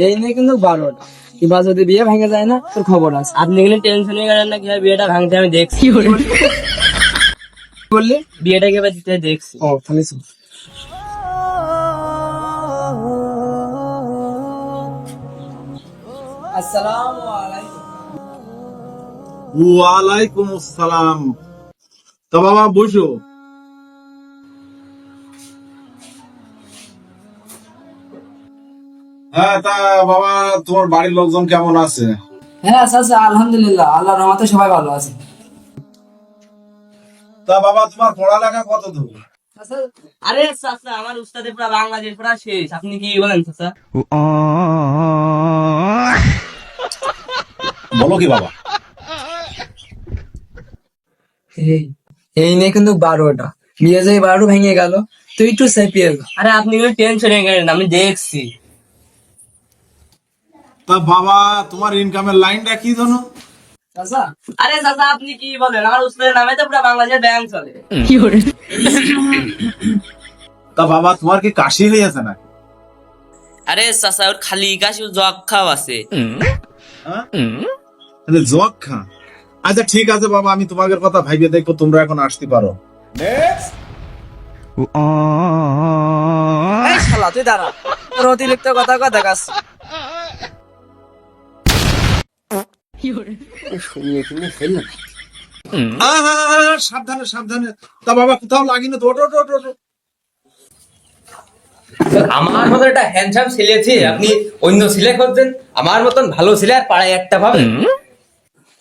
এই নিয়ে কিন্তু 12টা, এবার যদি বিয়ে ভেঙে যায় না তোর খবর আছে। আপনি এগুলো টেনশনে গেলেন না, কিভাবে বিয়েটা ভাঙতে আমি দেখছি। বললি বিয়েটা কিভাবে দিতে দেখছি। ও তাহলে শোন। আসসালামু আলাইকুম। ওয়ালাইকুম আসসালাম। তা বাবা বসো। হ্যাঁ, তা বাবা তোমার বাড়ির লোকজন কেমন আছে? হ্যাঁ চাচা, আলহামদুলিল্লাহ, আল্লাহর রহমতে সবাই ভালো আছে। তা বাবা তোমার পড়ালেখা কত দূর? চাচা, আরে চাচা, আমার উস্তাদে পুরা বাংলাদেশ পুরা শেষ। আপনি কি বলেন চাচা? বলো কি বাবা? এই নিয়ে কিন্তু 12টা, বিয়ে যে 12 ভেঙে গেল, তুই একটু সেপিয়ে যা। আরে আপনি এগুলো টেনশনে গেলেন, আমি দেখছি। তা বাবা তোমার ইনকামের লাইনটা কি জানো? চাচা, আরে চাচা, আপনি কি বলেন? আমার উস্তাদের নামে তো পুরা বাংলাদেশের ব্যাংক চলে। তা বাবা তোমার কি কাশি হয়েছে না? আরে চাচা, ওর খালি কাশি যক্ষাও আছে। হ্যাঁ? জগ খা। আচ্ছা ঠিক আছে বাবা, আমি তোমাদের কথা ভাইবে দেখবো, তোমরা এখন আসতে পারো। এই শালা তুই দাঁড়া, তোর অতিরিক্ত কথা দেখাস। সাবধানে সাবধানে। তা বাবা কোথাও লাগিনি তো? ওঠো, ওঠো, ওঠো, ওঠো। আমার মতন একটা হ্যান্ডসাম ছেলে আছে, আপনি অন্য ছেলে খুঁজছেন? আমার মতন ভালো ছেলে আর পাড়ায় একটা পাবেন?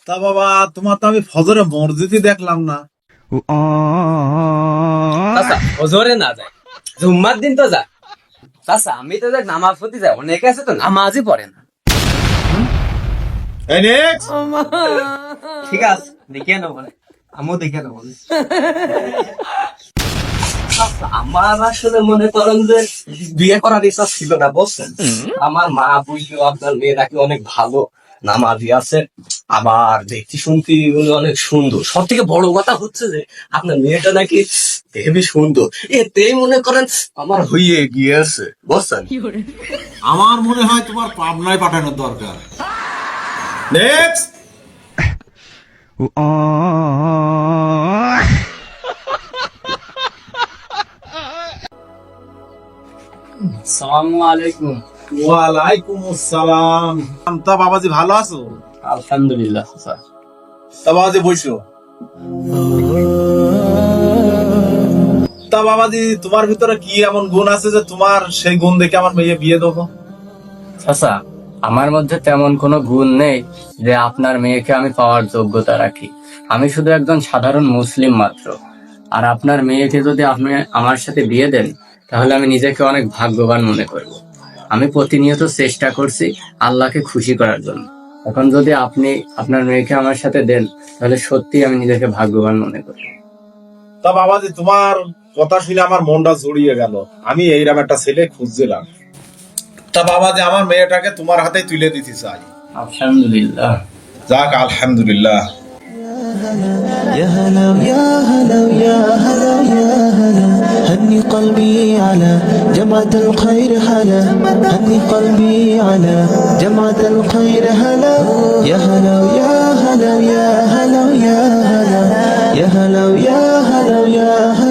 তা বাবা তোমার তো আমি ফজরে মসজিদই দেখলাম না। আচ্ছা, হজরে না যায়, জুম্মার দিন তো যায়। আচ্ছা, আমি তো দেখ নামাজ পড়তে যাই, অনেকে আছে তো নামাজই পড়ে না। এই next! ঠিক আছে, দেখিয়ে নেবো, আমিও দেখে নেবো। আমার আসলে মনে করেন যে বিয়ে করার ইচ্ছা ছিল না, বুঝছেন? আমার মা বুঝলো আপনার মেয়ে নাকি অনেক ভালো নামাজি আছে, আবার দেখতে শুনতে উনি অনেক সুন্দর। সব থেকে বড় কথা হচ্ছে যে আপনার মেয়েটা নাকি হেবি সুন্দর, এতেই মনে করেন আমার হইয়ে গিয়েছে, বুঝছেন? আমার মনে হয় তোমার পাবনায় পাঠানোর দরকার। নেক্সট। আসসালামু আলাইকুম। ওয়ালাইকুম আসসালাম। তা বাবাজি ভালো আছো? আলহামদুলিল্লাহ স্যার। তা বাবাজি বসো। তা বাবাজি তোমার ভিতরে কি এমন গুণ আছে যে তোমার সেই গুণ দেখে আমার মেয়ে বিয়ে দেবো? চাচা, আমার মধ্যে তেমন কোনো গুণ নেই যে আপনার মেয়েকে আমি পাওয়ার যোগ্যতা রাখি। আমি শুধু একজন সাধারণ মুসলিম মাত্র। আর আপনার মেয়েকে যদি আপনি আমার সাথে বিয়ে দেন, তাহলে আমি নিজেকে অনেক ভাগ্যবান মনে করব। আমি প্রতিনিয়ত চেষ্টা করছি আল্লাহকে খুশি করার জন্য। এখন যদি আপনি আপনার মেয়েকে আমার সাথে দেন, তাহলে সত্যি আমি নিজেকে ভাগ্যবান মনে করি। তা বাবাজি তোমার কথা শুনে আমার মনটা জড়িয়ে গেল। আমি এইরকম একটা ছেলে খুঁজছিলাম। তা বাবাজি আমার মেয়েটাকে তোমার হাতে তুলে দিতে চাই। আলহামদুলিল্লাহ। যাক আলহামদুলিল্লাহ। يا هلا يا هلا يا هلا يا هلا هني قلبي على جمعة الخير هلا هني قلبي على جمعة الخير هلا يا هلا يا هلا يا هلا يا هلا يا هلا يا هلا يا هلا